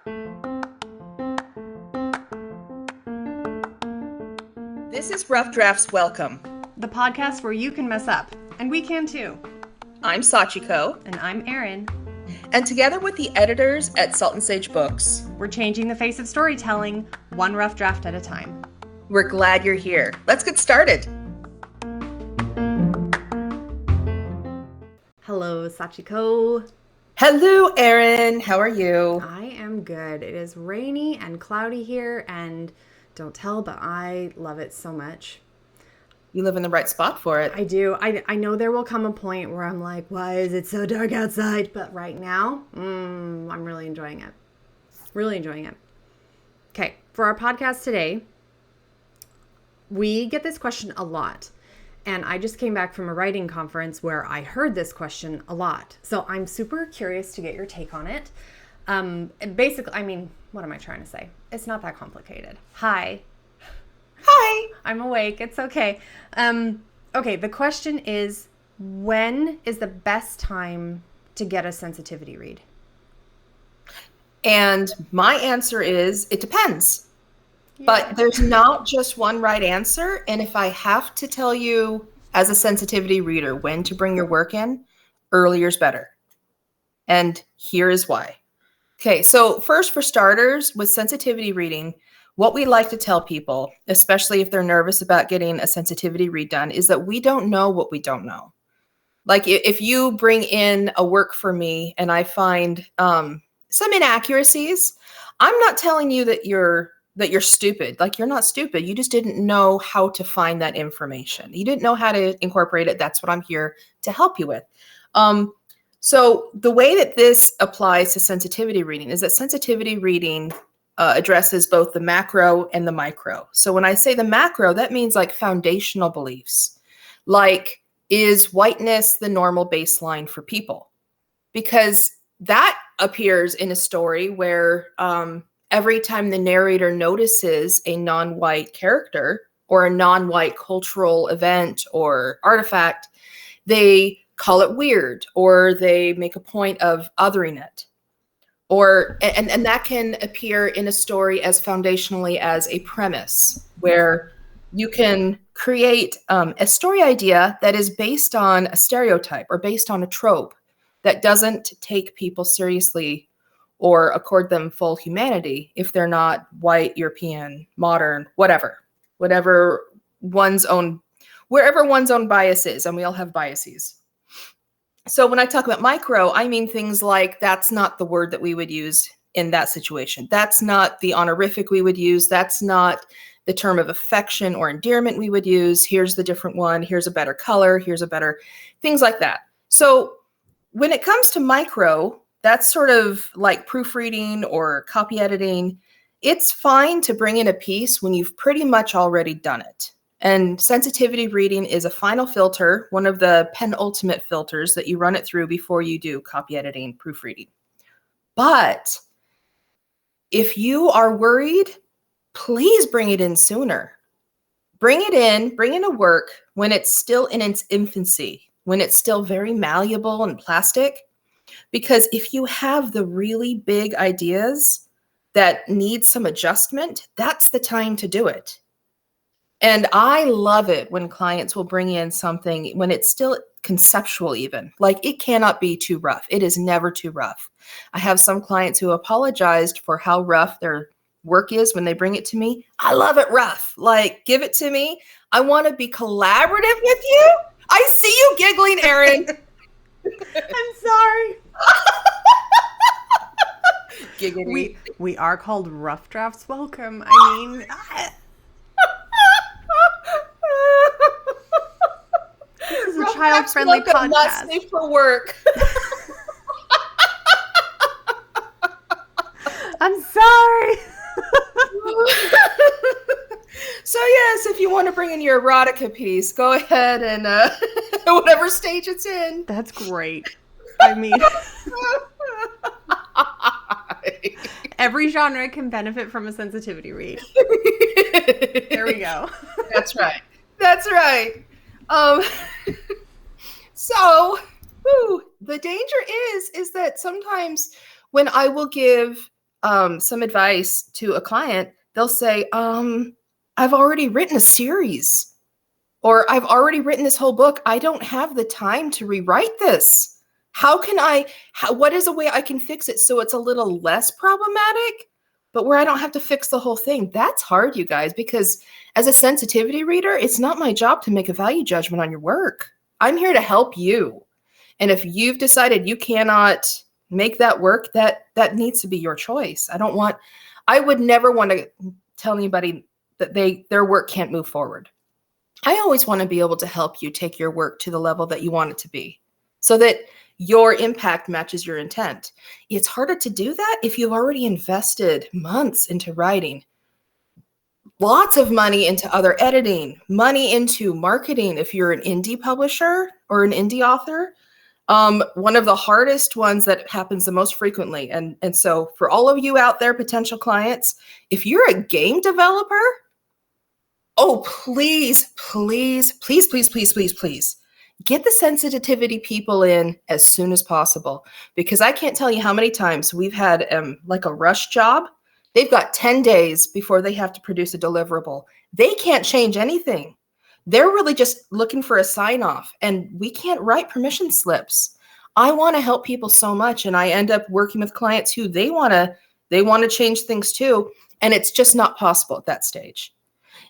This is Rough Drafts Welcome, the podcast where you can mess up, and we can too. I'm Sachiko. And I'm Erin. And together with the editors at Salt and Sage Books, we're changing the face of storytelling, one rough draft at a time. We're glad you're here. Let's get started. Hello, Sachiko. Hello, Erin. How are you? I am good. It is rainy and cloudy here, and don't tell, but I love it so much. You live in the right spot for it. I do. I know there will come a point where I'm like, why is it so dark outside? But right now, I'm really enjoying it. Really enjoying it. Okay, for our podcast today, we get this question a lot. And I just came back from a writing conference where I heard this question a lot. So I'm super curious to get your take on it. Basically, what am I trying to say? It's not that complicated. Hi. I'm awake. It's okay. Okay, the question is, when is the best time to get a sensitivity read? And my answer is, it depends. Yeah. But there's not just one right answer. And if I have to tell you as a sensitivity reader when to bring your work in, earlier is better. And here is why. Okay, so first, for starters, with sensitivity reading, what we like to tell people, especially if they're nervous about getting a sensitivity read done, is that we don't know what we don't know. Like if you bring in a work for me and I find some inaccuracies, I'm not telling you that you're stupid. Like, you're not stupid. You just didn't know how to find that information. You didn't know how to incorporate it. That's what I'm here to help you with. So the way that this applies to sensitivity reading is that sensitivity reading addresses both the macro and the micro. So when I say the macro, that means like foundational beliefs. Like, is whiteness the normal baseline for people? Because that appears in a story where every time the narrator notices a non-white character or a non-white cultural event or artifact, they call it weird, or they make a point of othering it. Or and that can appear in a story as foundationally as a premise, where you can create a story idea that is based on a stereotype or based on a trope that doesn't take people seriously or accord them full humanity if they're not white, European, modern, wherever one's own bias is, and we all have biases. So when I talk about micro, I mean things like, that's not the word that we would use in that situation. That's not the honorific we would use. That's not the term of affection or endearment we would use. Here's the different one. Here's a better color. Here's a better, things like that. So when it comes to micro, that's sort of like proofreading or copy editing. It's fine to bring in a piece when you've pretty much already done it. And sensitivity reading is a final filter, one of the penultimate filters that you run it through before you do copy editing, proofreading. But if you are worried, please bring it in sooner. Bring in a work when it's still in its infancy, when it's still very malleable and plastic. Because if you have the really big ideas that need some adjustment, that's the time to do it. And I love it when clients will bring in something when it's still conceptual even. Like, it cannot be too rough. It is never too rough. I have some clients who apologized for how rough their work is when they bring it to me. I love it rough. Like, give it to me. I want to be collaborative with you. I see you giggling, Erin. I'm sorry. Giggity. We are called Rough Drafts Welcome. This is a child-friendly podcast. Not safe for work. I'm sorry. So yes, if you want to bring in your erotica piece, go ahead and whatever stage it's in. That's great. Every genre can benefit from a sensitivity read. There we go. That's right. So the danger is that sometimes when I will give some advice to a client, they'll say, I've already written a series, or I've already written this whole book. I don't have the time to rewrite this. What is a way I can fix it so it's a little less problematic, but where I don't have to fix the whole thing? That's hard, you guys, because as a sensitivity reader, it's not my job to make a value judgment on your work. I'm here to help you. And if you've decided you cannot make that work, that needs to be your choice. I would never want to tell anybody that their work can't move forward. I always want to be able to help you take your work to the level that you want it to be, so that your impact matches your intent. It's harder to do that if you've already invested months into writing, lots of money into other editing, money into marketing. If you're an indie publisher or an indie author, one of the hardest ones that happens the most frequently. And so for all of you out there, potential clients, if you're a game developer, oh, please, please, please, please, please, please, please get the sensitivity people in as soon as possible, because I can't tell you how many times we've had like a rush job. They've got 10 days before they have to produce a deliverable. They can't change anything. They're really just looking for a sign off, and we can't write permission slips. I want to help people so much, and I end up working with clients who they want to change things too, and it's just not possible at that stage.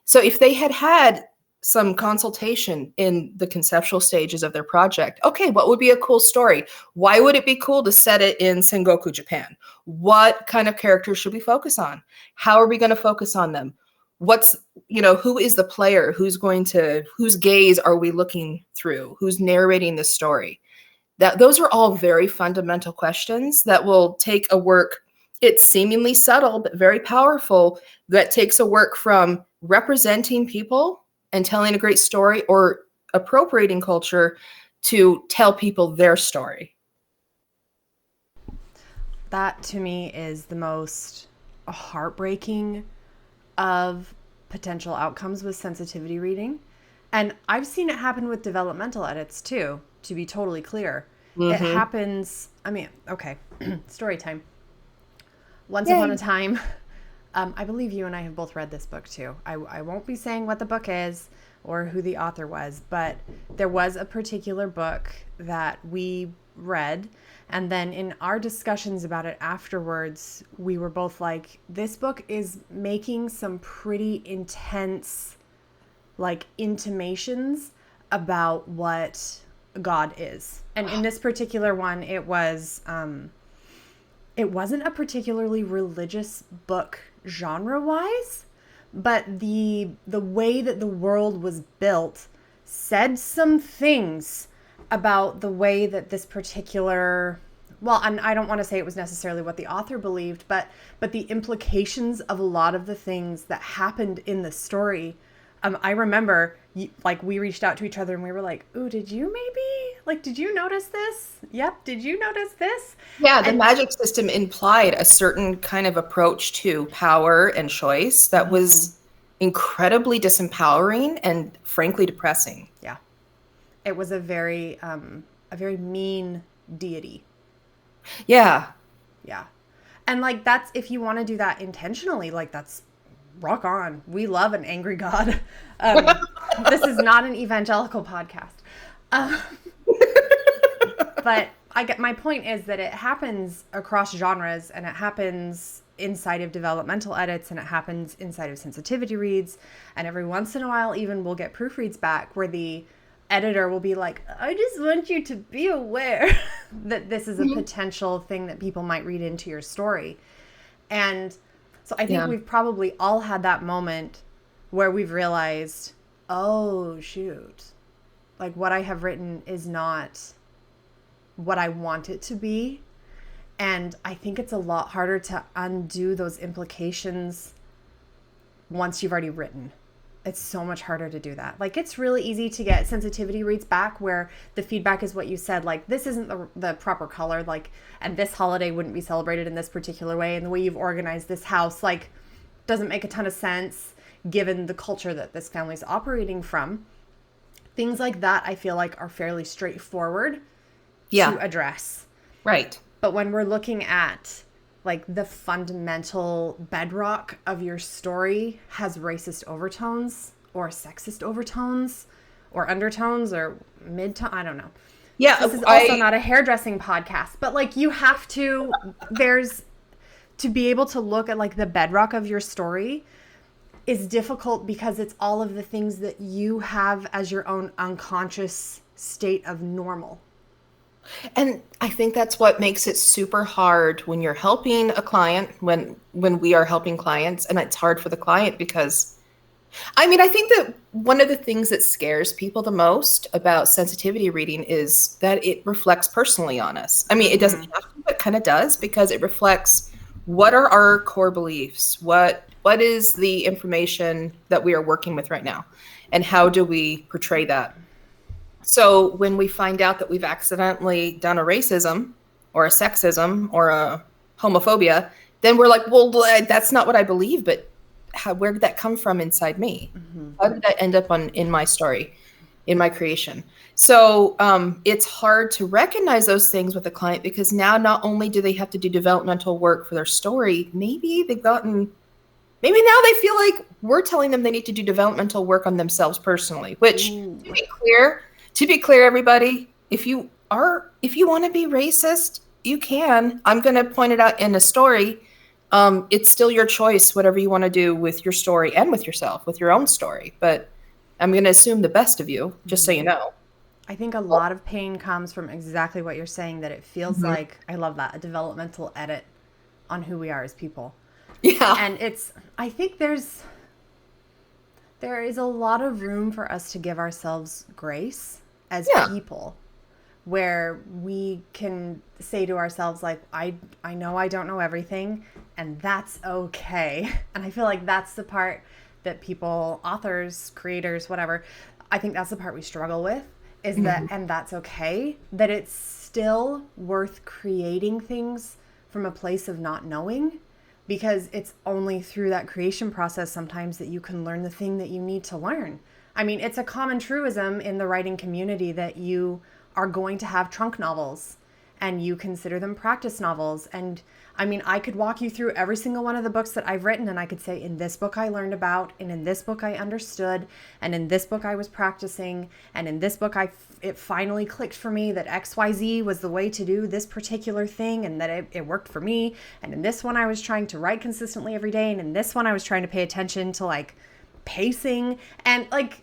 So if they had some consultation in the conceptual stages of their project, okay, what would be a cool story? Why would it be cool to set it in Sengoku, Japan? What kind of characters should we focus on? How are we going to focus on them? Who is the player? Whose gaze are we looking through? Who's narrating the story? Those are all very fundamental questions that will take a work. It's seemingly subtle, but very powerful. That takes a work from representing people and telling a great story, or appropriating culture to tell people their story. That to me is the most heartbreaking of potential outcomes with sensitivity reading. And I've seen it happen with developmental edits too, to be totally clear. Mm-hmm. It happens, okay, story time. Once upon a time, I believe you and I have both read this book too. I won't be saying what the book is or who the author was, but there was a particular book that we read, and then in our discussions about it afterwards, we were both like, this book is making some pretty intense, like, intimations about what God is. And in this particular one, it wasn't a particularly religious book genre-wise, but the way that the world was built said some things about the way that this particular, and I don't want to say it was necessarily what the author believed, but the implications of a lot of the things that happened in the story. I remember, we reached out to each other and we were like, ooh, did you notice this? Yep. Did you notice this? Yeah. The magic system implied a certain kind of approach to power and choice that was incredibly disempowering and frankly depressing. Yeah. It was a very mean deity. Yeah. Yeah. And that's, if you want to do that intentionally, that's rock on. We love an angry God. This is not an evangelical podcast. But my point is that it happens across genres, and it happens inside of developmental edits, and it happens inside of sensitivity reads. And every once in a while, even we'll get proofreads back where the editor will be like, I just want you to be aware that this is a potential thing that people might read into your story. And so I think we've probably all had that moment where we've realized, oh, shoot, what I have written is not what I want it to be. And I think it's a lot harder to undo those implications once you've already written. It's so much harder to do that. It's really easy to get sensitivity reads back where the feedback is what you said, this isn't the proper color, and this holiday wouldn't be celebrated in this particular way, and the way you've organized this house, doesn't make a ton of sense given the culture that this family's operating from. Things like that, I feel are fairly straightforward to address. Right. But when we're looking at like the fundamental bedrock of your story has racist overtones or sexist overtones or undertones or mid-tone, I don't know. Yeah, this is also not a hairdressing podcast, but like you have to, there's, to be able to look at like the bedrock of your story is difficult because it's all of the things that you have as your own unconscious state of normal. And I think that's what makes it super hard when you're helping a client, when we are helping clients, and it's hard for the client because, I mean, I think that one of the things that scares people the most about sensitivity reading is that it reflects personally on us. I mean, it doesn't have to, but kind of does, because it reflects what are our core beliefs, what is the information that we are working with right now, and how do we portray that. So when we find out that we've accidentally done a racism or a sexism or a homophobia, then we're like, well, that's not what I believe, but where did that come from inside me? How did that end up in my story, in my creation? So it's hard to recognize those things with a client because now not only do they have to do developmental work for their story, maybe now they feel like we're telling them they need to do developmental work on themselves personally, which to be clear, everybody, if you want to be racist, you can. I'm going to point it out in a story. It's still your choice, whatever you want to do with your story and with yourself, with your own story. But I'm going to assume the best of you, just so you know. I think a lot of pain comes from exactly what you're saying, that it feels like, I love that, a developmental edit on who we are as people. Yeah. And I think there is a lot of room for us to give ourselves grace as people, where we can say to ourselves, like, I know I don't know everything, and that's okay. And I feel like that's the part that people, authors, creators, whatever, I think that's the part we struggle with, is that, and that's okay, that it's still worth creating things from a place of not knowing, because it's only through that creation process sometimes that you can learn the thing that you need to learn. I mean, it's a common truism in the writing community that you are going to have trunk novels and you consider them practice novels. And I mean, I could walk you through every single one of the books that I've written, and I could say, in this book I learned about, and in this book I understood, and in this book I was practicing, and in this book it finally clicked for me that XYZ was the way to do this particular thing, and that it worked for me. And in this one I was trying to write consistently every day, and in this one I was trying to pay attention to like pacing, and like,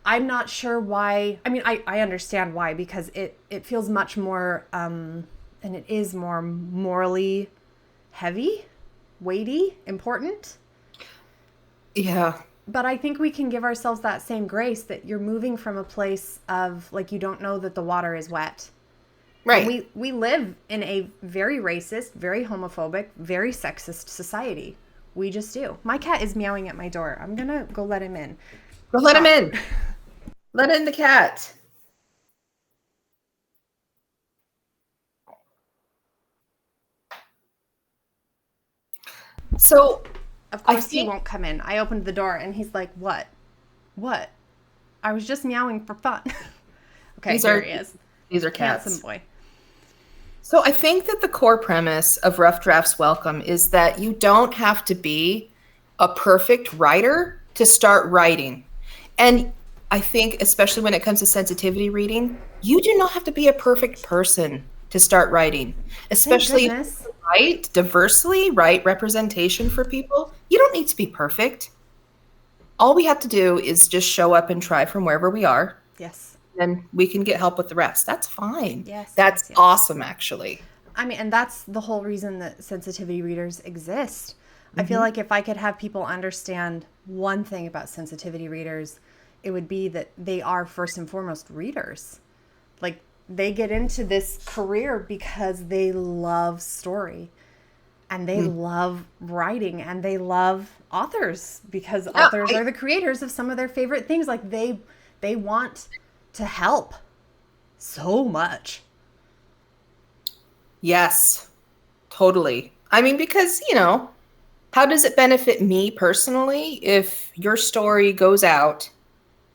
I'm not sure why. I mean, I understand why, because it feels much more, and it is more morally heavy, weighty, important. Yeah. But I think we can give ourselves that same grace, that you're moving from a place of like, you don't know that the water is wet. Right. And we live in a very racist, very homophobic, very sexist society. We just do. My cat is meowing at my door. I'm going to go let him in. Go let him in. Let in the cat. So, of course he won't come in. I opened the door and he's like, what? What? I was just meowing for fun. Okay, here he is. These are cats. Handsome boy. So I think that the core premise of Rough Drafts Welcome is that you don't have to be a perfect writer to start writing. And I think, especially when it comes to sensitivity reading, you do not have to be a perfect person to start writing, especially write diversely, write representation for people. You don't need to be perfect. All we have to do is just show up and try from wherever we are. Yes. And we can get help with the rest. That's fine. Yes. That's awesome, actually. I mean, and that's the whole reason that sensitivity readers exist. I feel like if I could have people understand one thing about sensitivity readers, it would be that they are first and foremost readers. Like, they get into this career because they love story, and they love writing, and they love authors because authors are the creators of some of their favorite things. Like, they want to help so much. Yes, totally. I mean, because, how does it benefit me personally if your story goes out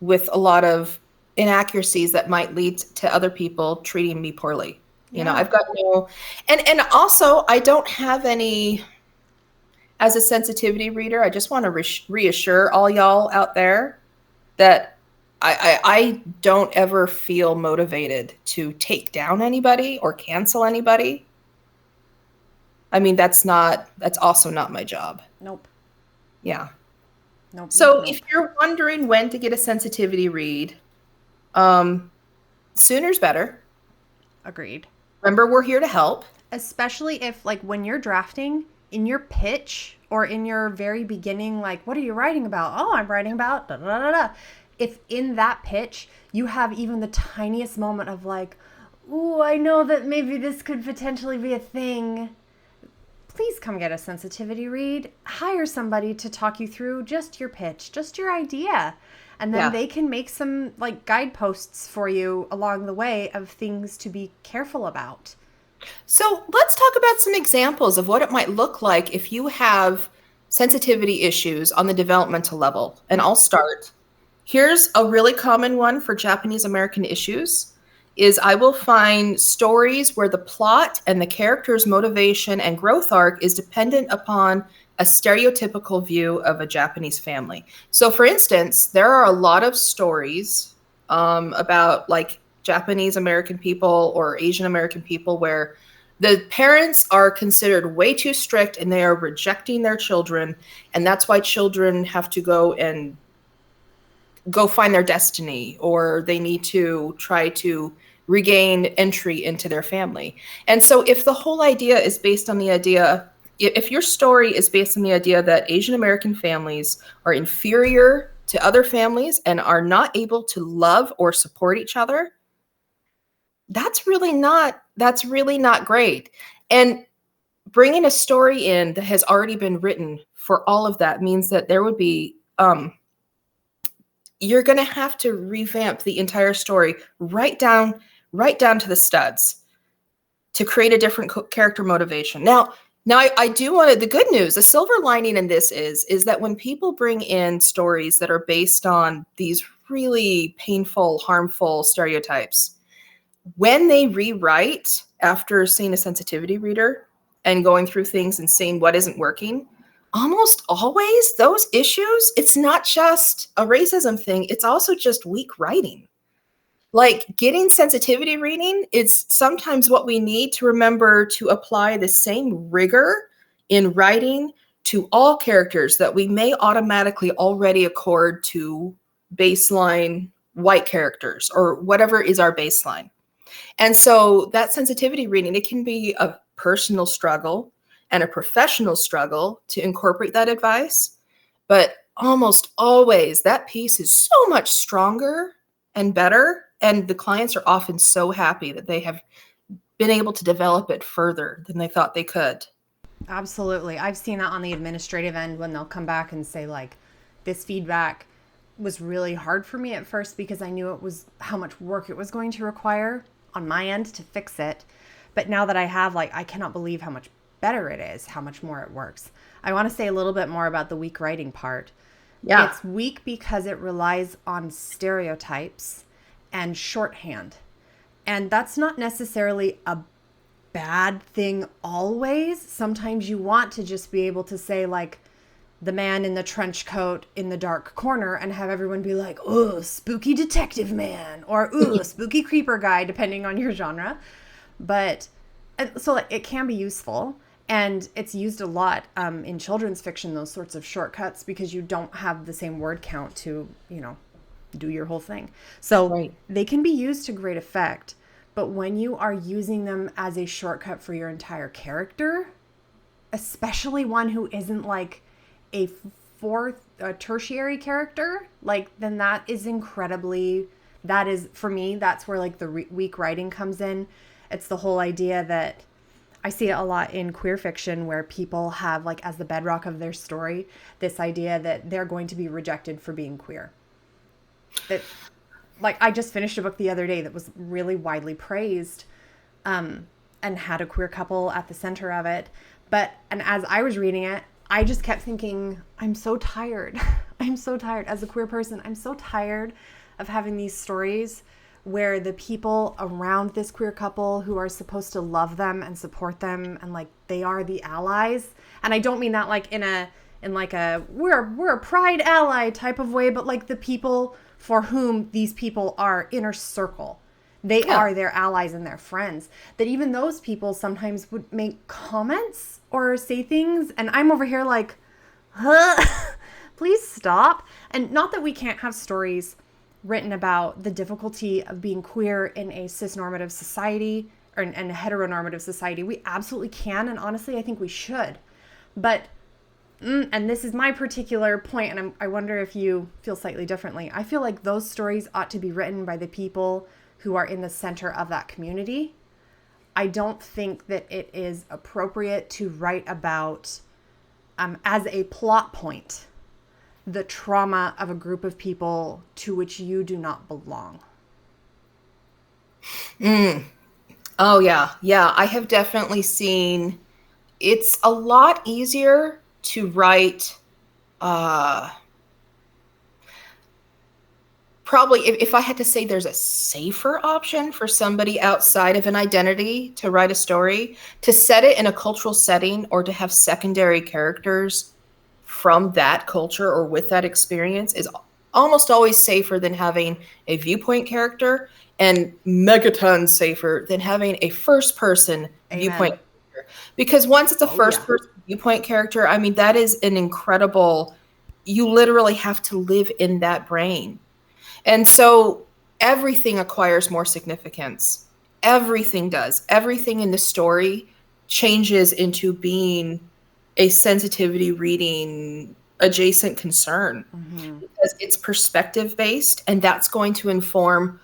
with a lot of inaccuracies that might lead to other people treating me poorly? I've got no, and also I don't have any, as a sensitivity reader, I just want to reassure all y'all out there that I don't ever feel motivated to take down anybody or cancel anybody. I mean, that's also not my job. Nope. Yeah. Nope. So nope. If you're wondering when to get a sensitivity read, sooner's better. Agreed. Remember, we're here to help. Especially if, like, when you're drafting, in your pitch or in your very beginning, like, what are you writing about? Oh, I'm writing about da da da da. If in that pitch you have even the tiniest moment of like, ooh, I know that maybe this could potentially be a thing, please come get a sensitivity read. Hire somebody to talk you through just your pitch, just your idea. And then they can make some like guideposts for you along the way of things to be careful about. So let's talk about some examples of what it might look like if you have sensitivity issues on the developmental level. And I'll start. Here's a really common one for Japanese American issues is I will find stories where the plot and the character's motivation and growth arc is dependent upon a stereotypical view of a Japanese family. So for instance, there are a lot of stories about like Japanese American people or Asian American people where the parents are considered way too strict and they are rejecting their children. And that's why children have to go find their destiny, or they need to try to regain entry into their family. And so if the whole idea is based on the idea, if your story is based on the idea that Asian American families are inferior to other families and are not able to love or support each other, that's really not great. And bringing a story in that has already been written for all of that means that there would be you're going to have to revamp the entire story right down to the studs to create a different character motivation. Now I do want to, the good news, the silver lining in this is that when people bring in stories that are based on these really painful, harmful stereotypes, when they rewrite after seeing a sensitivity reader and going through things and seeing what isn't working, almost always those issues, it's not just a racism thing, it's also just weak writing. Like getting sensitivity reading is sometimes what we need to remember to apply the same rigor in writing to all characters that we may automatically already accord to baseline white characters or whatever is our baseline. And so that sensitivity reading, it can be a personal struggle and a professional struggle to incorporate that advice. But almost always that piece is so much stronger and better. And the clients are often so happy that they have been able to develop it further than they thought they could. Absolutely. I've seen that on the administrative end when they'll come back and say like, this feedback was really hard for me at first because I knew it was how much work it was going to require on my end to fix it. But now that I have, like, I cannot believe how much better it is, how much more it works. I want to say a little bit more about the weak writing part. Yeah. It's weak because it relies on stereotypes and shorthand. And that's not necessarily a bad thing always. Sometimes you want to just be able to say, like, the man in the trench coat in the dark corner and have everyone be like, oh, spooky detective man, or ooh, spooky creeper guy, depending on your genre. But so it can be useful, and it's used a lot in children's fiction, those sorts of shortcuts, because you don't have the same word count to, do your whole thing. So They can be used to great effect, but when you are using them as a shortcut for your entire character, especially one who isn't like a tertiary character, like, then that is for me, that's where like the weak writing comes in. It's the whole idea that I see it a lot in queer fiction where people have, like, as the bedrock of their story, this idea that they're going to be rejected for being queer. That, like, I just finished a book the other day that was really widely praised, and had a queer couple at the center of it. And as I was reading it, I just kept thinking, I'm so tired. I'm so tired as a queer person. I'm so tired of having these stories where the people around this queer couple who are supposed to love them and support them and like they are the allies. And I don't mean that like in like a we're a pride ally type of way, but like the people for whom these people are inner circle. They are their allies and their friends. That even those people sometimes would make comments or say things, and I'm over here like, huh? Please stop. And not that we can't have stories written about the difficulty of being queer in a cisnormative society or in a heteronormative society. We absolutely can, and honestly, I think we should. But, and this is my particular point, and I wonder if you feel slightly differently. I feel like those stories ought to be written by the people who are in the center of that community. I don't think that it is appropriate to write about, as a plot point, the trauma of a group of people to which you do not belong. Oh, yeah. Yeah, I have definitely seen it's a lot easier to write, probably if I had to say there's a safer option for somebody outside of an identity to write a story, to set it in a cultural setting or to have secondary characters from that culture or with that experience is almost always safer than having a viewpoint character, and megatons safer than having a first person viewpoint character. Because once it's a first person viewpoint character, I mean, that is an incredible, you literally have to live in that brain. And so everything acquires more significance. Everything does. Everything in the story changes into being a sensitivity reading adjacent concern, because it's perspective based, and that's going to inform.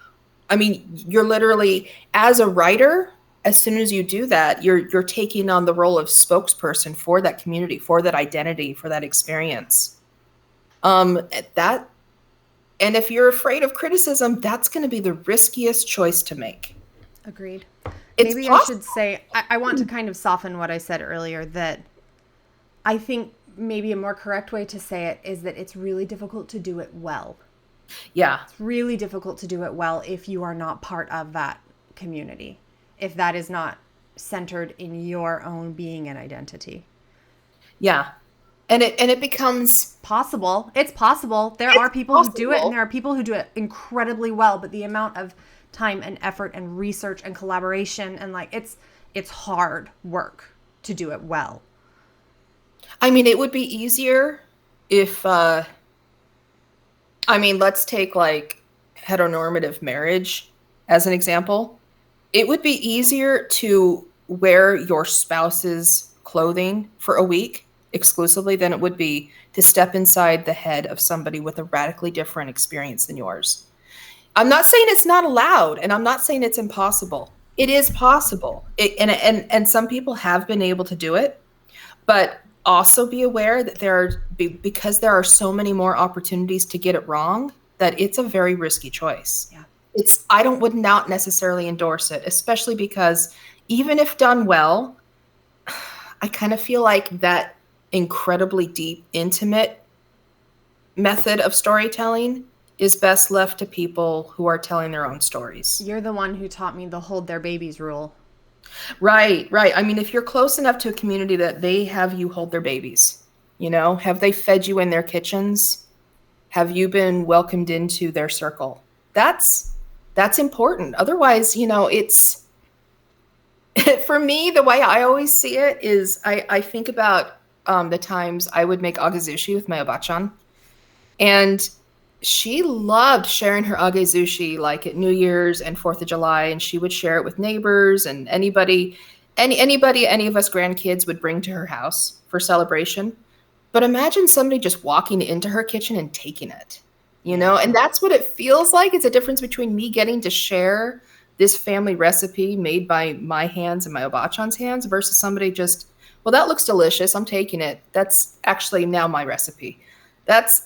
I mean, you're literally, as a writer, as soon as you do that, you're taking on the role of spokesperson for that community, for that identity, for that experience. That, and if you're afraid of criticism, that's going to be the riskiest choice to make. Agreed. It's Maybe possible. I should say, I want to kind of soften what I said earlier, that I think maybe a more correct way to say it is that it's really difficult to do it well. Yeah. It's really difficult to do it well if you are not part of that community, if that is not centered in your own being and identity. Yeah. And it becomes possible. It's possible. There are people who do it, and there are people who do it incredibly well, but the amount of time and effort and research and collaboration and like it's hard work to do it well. I mean, it would be easier if, let's take like heteronormative marriage as an example. It would be easier to wear your spouse's clothing for a week exclusively than it would be to step inside the head of somebody with a radically different experience than yours. I'm not saying it's not allowed, and I'm not saying it's impossible. It is possible. And some people have been able to do it, but also be aware that because there are so many more opportunities to get it wrong, that it's a very risky choice. Yeah. I would not necessarily endorse it, especially because even if done well, I kind of feel like that incredibly deep, intimate method of storytelling is best left to people who are telling their own stories. You're the one who taught me the hold their babies rule. Right. I mean, if you're close enough to a community that they have you hold their babies, have they fed you in their kitchens? Have you been welcomed into their circle? That's important. Otherwise, it's, for me, the way I always see it is I think about the times I would make agezushi with my obachan. And she loved sharing her agezushi like at New Year's and 4th of July, and she would share it with neighbors and any of us grandkids would bring to her house for celebration. But imagine somebody just walking into her kitchen and taking it, and that's what it feels like. It's a difference between me getting to share this family recipe made by my hands and my obachan's hands versus somebody just, well, that looks delicious, I'm taking it. That's actually now my recipe.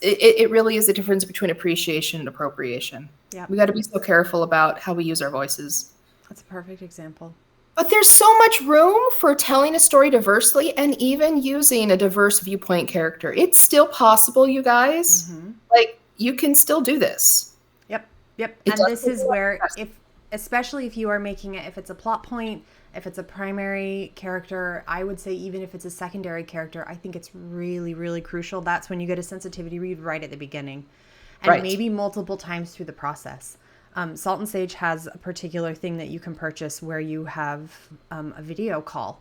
It really is the difference between appreciation and appropriation. Yeah. We got to be so careful about how we use our voices. That's a perfect example. But there's so much room for telling a story diversely and even using a diverse viewpoint character. It's still possible, you guys. Mm-hmm. Like, you can still do this. Yep. Yep. It And does this take is a lot of where, trust. especially if you are making it, if it's a plot point, if it's a primary character, I would say even if it's a secondary character, I think it's really, really crucial. That's when you get a sensitivity read right at the beginning, and Right. maybe multiple times through the process. Salt and Sage has a particular thing that you can purchase where you have a video call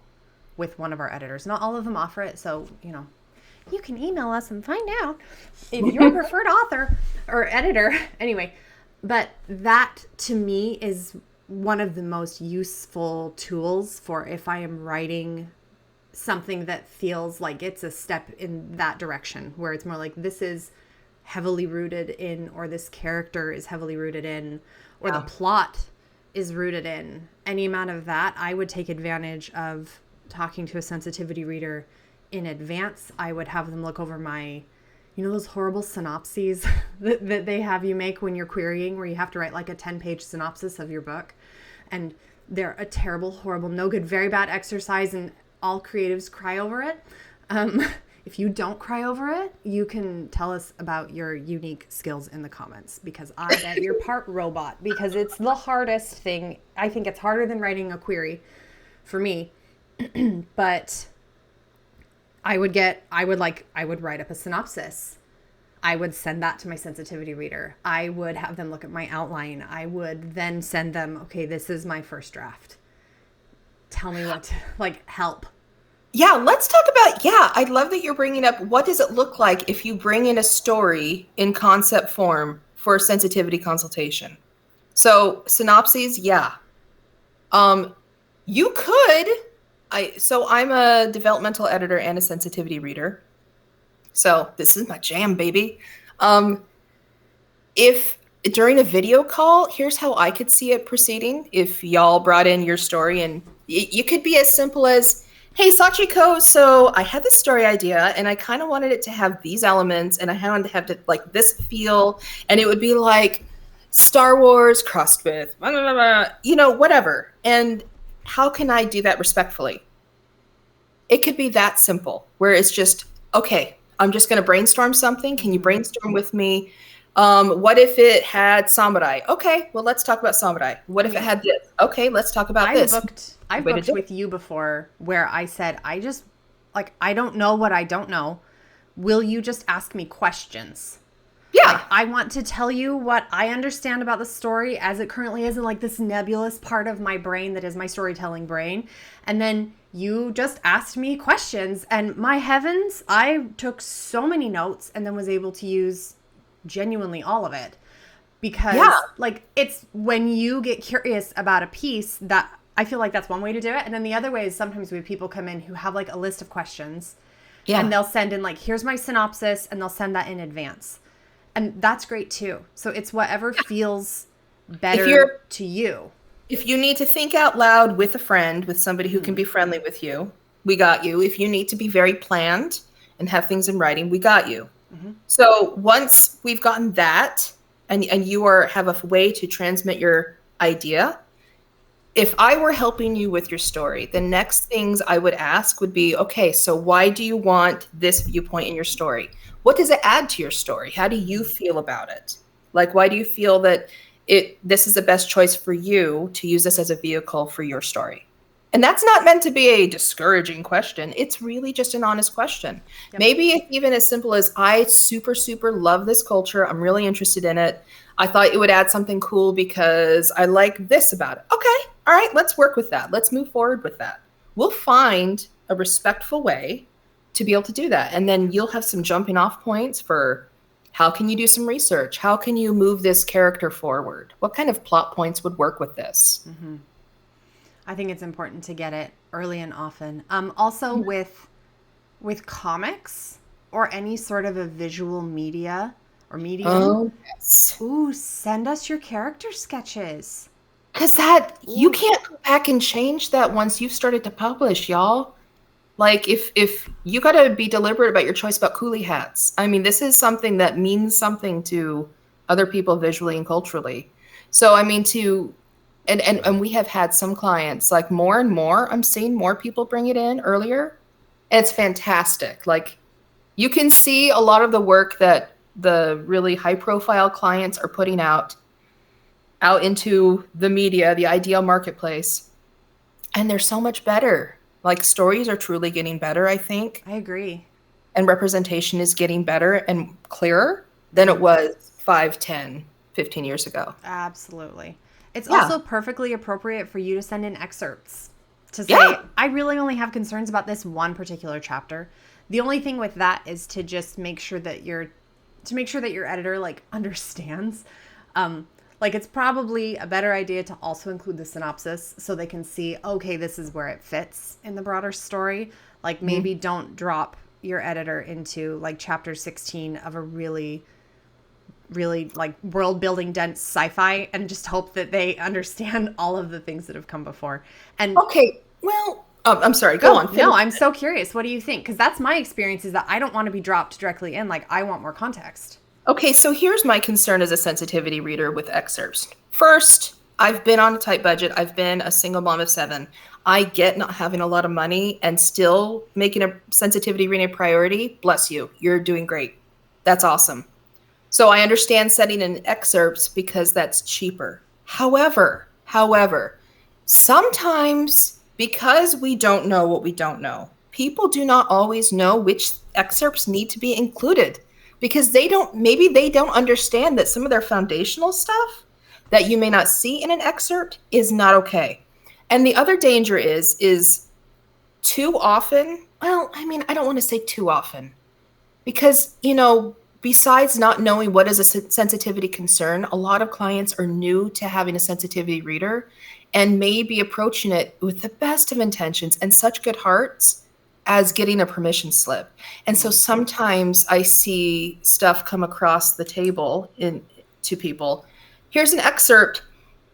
with one of our editors. Not all of them offer it, so you can email us and find out if you're a preferred author or editor. Anyway, but that to me is one of the most useful tools for if I am writing something that feels like it's a step in that direction, where it's more like this is heavily rooted in, or this character is heavily rooted in, or the plot is rooted in. Any amount of that, I would take advantage of talking to a sensitivity reader in advance. I would have them look over my, those horrible synopses that they have you make when you're querying, where you have to write like a 10-page synopsis of your book. And they're a terrible, horrible, no good, very bad exercise, and all creatives cry over it. If you don't cry over it, you can tell us about your unique skills in the comments, because I bet you're part robot, because it's the hardest thing. I think it's harder than writing a query for me. But I would write up a synopsis. I would send that to my sensitivity reader. I would have them look at my outline. I would then send them, okay, this is my first draft. Tell me what to, help. Yeah, let's talk about, I love that you're bringing up, what does it look like if you bring in a story in concept form for a sensitivity consultation? So synopses, you could, I'm a developmental editor and a sensitivity reader. So this is my jam, baby. If during a video call, here's how I could see it proceeding. If y'all brought in your story, and you could be as simple as, hey, Sachiko, so I had this story idea and I kind of wanted it to have these elements, and I wanted to have this feel, and it would be like Star Wars crossed with, blah, blah, blah, whatever. And how can I do that respectfully? It could be that simple, where it's just, okay, I'm just going to brainstorm something. Can you brainstorm with me? What if it had samurai? Okay, well, let's talk about samurai. What if it had this? Okay, let's talk about this. I've booked with you before where I said, I don't know what I don't know. Will you just ask me questions? Yeah. I want to tell you what I understand about the story as it currently is, in this nebulous part of my brain that is my storytelling brain. And then you just asked me questions, and my heavens, I took so many notes and then was able to use genuinely all of it, because it's when you get curious about a piece, that I feel like that's one way to do it. And then the other way is sometimes we have people come in who have a list of questions, and they'll send in here's my synopsis, and they'll send that in advance. And that's great too. So it's whatever feels better to you. If you need to think out loud with a friend, with somebody who can be friendly with you, we got you. If you need to be very planned and have things in writing, we got you. Mm-hmm. So once we've gotten that, and you have a way to transmit your idea, if I were helping you with your story, the next things I would ask would be, okay, so why do you want this viewpoint in your story? What does it add to your story? How do you feel about it? Why do you feel that this is the best choice for you to use this as a vehicle for your story? And that's not meant to be a discouraging question. It's really just an honest question. Yep. Maybe it's even as simple as, I super, super love this culture. I'm really interested in it. I thought it would add something cool because I like this about it. Okay. All right. Let's work with that. Let's move forward with that. We'll find a respectful way to be able to do that. And then you'll have some jumping off points for how can you do some research? How can you move this character forward? What kind of plot points would work with this? Mm-hmm. I think it's important to get it early and often. Also with comics or any sort of a visual media or medium. Oh, yes. Ooh, send us your character sketches. Because you can't go back and change that once you've started to publish, y'all. If you got to be deliberate about your choice about coolie hats. I mean, this is something that means something to other people visually and culturally. So, I mean, and we have had some clients, more and more, I'm seeing more people bring it in earlier. And it's fantastic. You can see a lot of the work that the really high profile clients are putting out. out into the media, the ideal marketplace, and they're so much better. Like stories are truly getting better, I think. I agree. And representation is getting better and clearer than it was 5, 10, 15 years ago. Absolutely. It's Yeah. also perfectly appropriate for you to send in excerpts to say, Yeah. I really only have concerns about this one particular chapter. The only thing with that is to just make sure that your editor like understands. Like it's probably a better idea to also include the synopsis so they can see, okay, this is where it fits in the broader story. Like maybe don't drop your editor into like chapter 16 of a really like world building dense sci-fi and just hope that they understand all of the things that have come before. And Okay. Well, I'm sorry. Go on. no, I'm so curious. What do you think? Because that's my experience, is that I don't want to be dropped directly in. Like I want more context. Okay, so here's my concern as a sensitivity reader with excerpts. First, I've been on a tight budget. I've been a single mom of 7. I get not having a lot of money and still making a sensitivity reading a priority. Bless you. You're doing great. That's awesome. So I understand setting in excerpts because that's cheaper. However, sometimes because we don't know what we don't know, people do not always know which excerpts need to be included because maybe they don't understand that some of their foundational stuff that you may not see in an excerpt is not okay. And the other danger is too often, well, I mean, I don't want to say too often because, besides not knowing what is a sensitivity concern, a lot of clients are new to having a sensitivity reader and may be approaching it with the best of intentions and such good hearts as getting a permission slip. And so sometimes I see stuff come across the table to people. Here's an excerpt.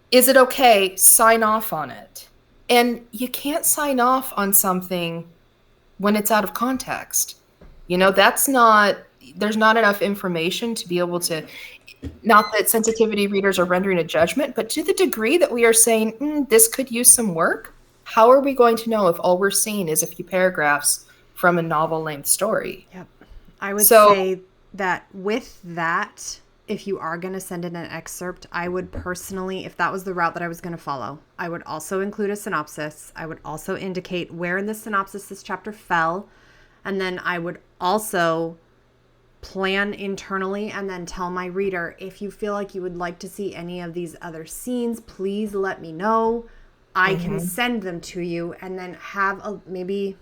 Is it okay? Sign off on it. And you can't sign off on something when it's out of context. There's not enough information to be able to, not that sensitivity readers are rendering a judgment, but to the degree that we are saying, this could use some work, how are we going to know if all we're seeing is a few paragraphs from a novel-length story? Yep. I would say that with that, if you are going to send in an excerpt, I would personally, if that was the route that I was going to follow, I would also include a synopsis. I would also indicate where in the synopsis this chapter fell. And then I would also plan internally and then tell my reader, if you feel like you would like to see any of these other scenes, please let me know. I can send them to you, and then have maybe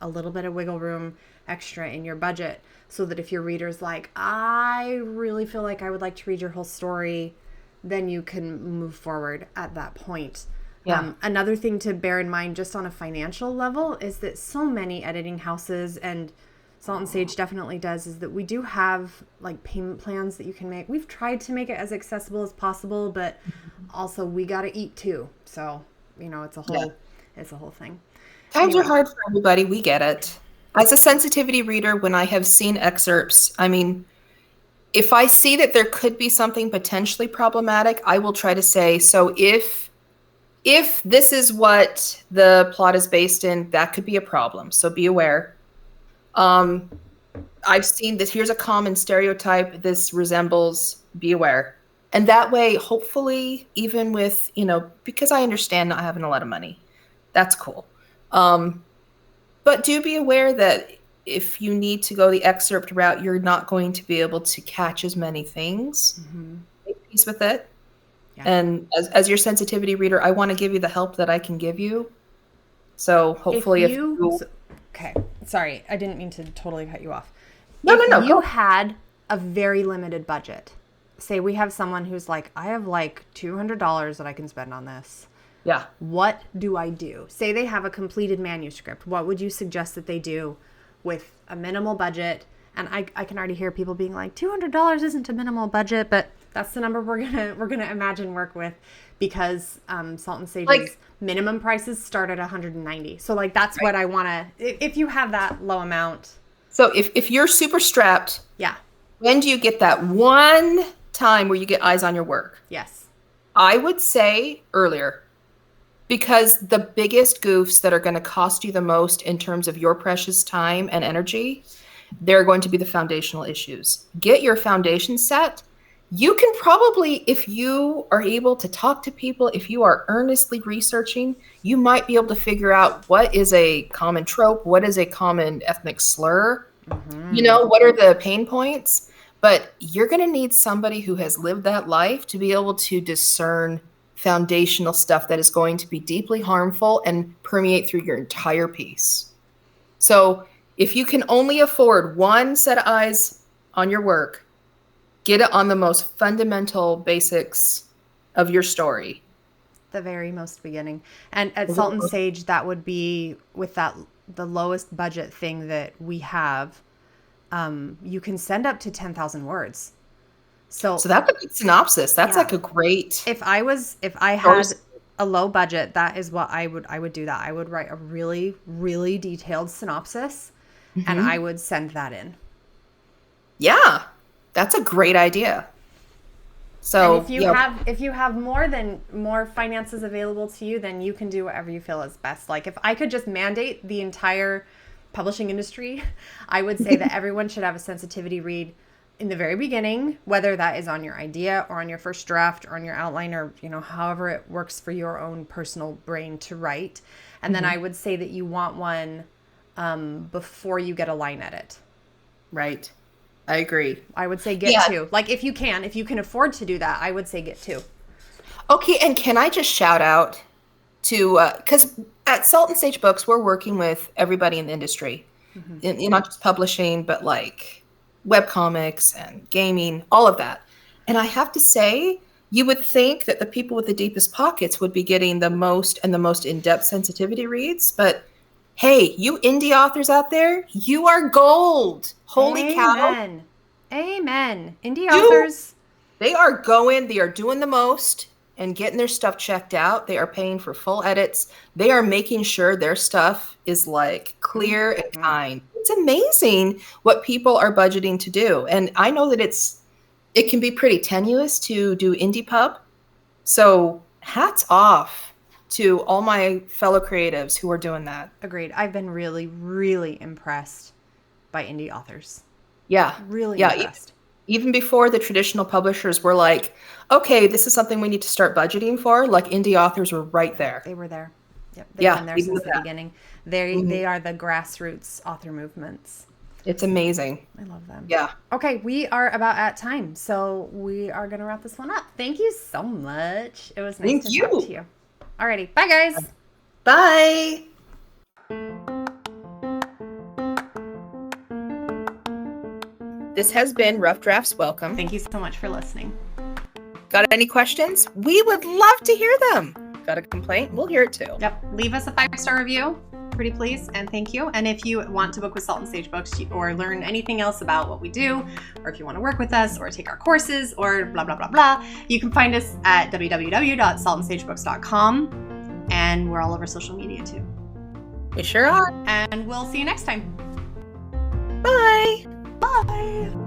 a little bit of wiggle room extra in your budget so that if your reader's like, I really feel like I would like to read your whole story, then you can move forward at that point. Yeah. Another thing to bear in mind just on a financial level is that so many editing houses, and Salt and Sage definitely does, is that we do have like payment plans that you can make. We've tried to make it as accessible as possible, but also we got to eat too. So, it's a whole thing. Times are hard for everybody. We get it. As a sensitivity reader, when I have seen excerpts, I mean, if I see that there could be something potentially problematic, I will try to say, so if this is what the plot is based in, that could be a problem. So be aware. I've seen this. Here's a common stereotype. This resembles, be aware. And that way, hopefully, even with, because I understand not having a lot of money, that's cool. But do be aware that if you need to go the excerpt route, you're not going to be able to catch as many things. Make peace with it. Yeah. And as your sensitivity reader, I want to give you the help that I can give you. So hopefully okay. Sorry, I didn't mean to totally cut you off. No. If you had a very limited budget, say we have someone who's like, I have like $200 that I can spend on this. Yeah. What do I do? Say they have a completed manuscript. What would you suggest that they do with a minimal budget? And I can already hear people being like, $200 isn't a minimal budget, but that's the number we're gonna imagine work with, because Salt and Sage's minimum prices start at $190. So like that's right. What I want to. If you have that low amount. So if you're super strapped, yeah. When do you get that one time where you get eyes on your work? Yes. I would say earlier. Because the biggest goofs that are going to cost you the most in terms of your precious time and energy, they're going to be the foundational issues. Get your foundation set. you can probably, if you are able to talk to people, if you are earnestly researching, you might be able to figure out what is a common trope, what is a common ethnic slur, what are the pain points. But you're going to need somebody who has lived that life to be able to discern foundational stuff that is going to be deeply harmful and permeate through your entire piece. So if you can only afford one set of eyes on your work, get it on the most fundamental basics of your story. The very most beginning. And at Salt and Sage, that would be with the lowest budget thing that we have. You can send up to 10,000 words. So that's a good synopsis. That's like a great. If I had a low budget, that is what I would do. That I would write a really, really detailed synopsis, and I would send that in. Yeah, that's a great idea. So and if you have more finances available to you, then you can do whatever you feel is best. Like if I could just mandate the entire publishing industry, I would say that everyone should have a sensitivity read in the very beginning, whether that is on your idea or on your first draft or on your outline or, however it works for your own personal brain to write. And then I would say that you want one before you get a line edit. Right. I agree. I would say get two. Like if you can afford to do that, I would say get two. Okay. And can I just shout out to, because at Salt and Sage Books, we're working with everybody in the industry, not just publishing, but like webcomics and gaming, all of that. And I have to say, you would think that the people with the deepest pockets would be getting the most and the most in-depth sensitivity reads. But hey, you indie authors out there, you are gold. Holy cow. Amen. Indie authors. They are doing the most and getting their stuff checked out. They are paying for full edits. They are making sure their stuff is like clear and kind. It's amazing what people are budgeting to do. And I know that it can be pretty tenuous to do indie pub. So hats off to all my fellow creatives who are doing that. Agreed. I've been really, really impressed by indie authors. Yeah. Really impressed. Even before the traditional publishers were like, okay, this is something we need to start budgeting for, like indie authors were right there. They were there. Yep. They've been there since the beginning. They are the grassroots author movements. It's amazing. I love them. Yeah. Okay, we are about at time, so we are going to wrap this one up. Thank you so much. It was nice to talk to you. Alrighty. Bye, guys. Bye. This has been Rough Drafts Welcome. Thank you so much for listening. Got any questions? We would love to hear them. Got a complaint? We'll hear it too. Yep. Leave us a 5-star review. Pretty please. And thank you. And if you want to book with Salt and Sage Books or learn anything else about what we do, or if you want to work with us or take our courses or blah, blah, blah, blah, you can find us at www.saltandsagebooks.com. And we're all over social media too. We sure are. And we'll see you next time. Bye. Bye.